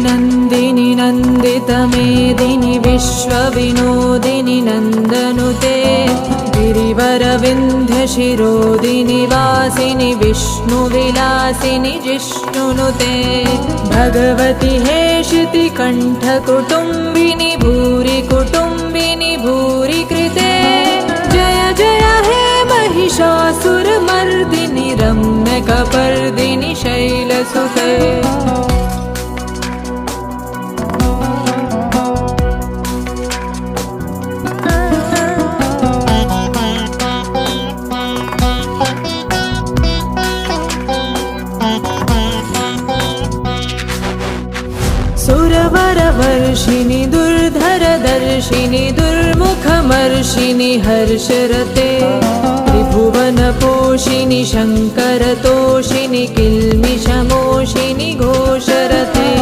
नन्दिनि नन्दितमेदिनि विश्वविनोदिनि नन्दनुते गिरिवरविन्ध्यशिरोदिनि वासिनि विष्णुविलासिनि जिष्णुनुते भगवति हेशितिकण्ठकुटुम्बिनि भूरि कुटुम्बिनि भूरि कृते जय जय हे महिषासुरमर्दिनि रम्यकपर्दिनि शैलसुते। सुरवरवर्षिणि दुर्धरदर्शिनि दुर्मुखमर्षिणि हर्षरते त्रिभुवनपोषिणि शङ्करतोषिणि किल्मिषमोषिणि घोषरते।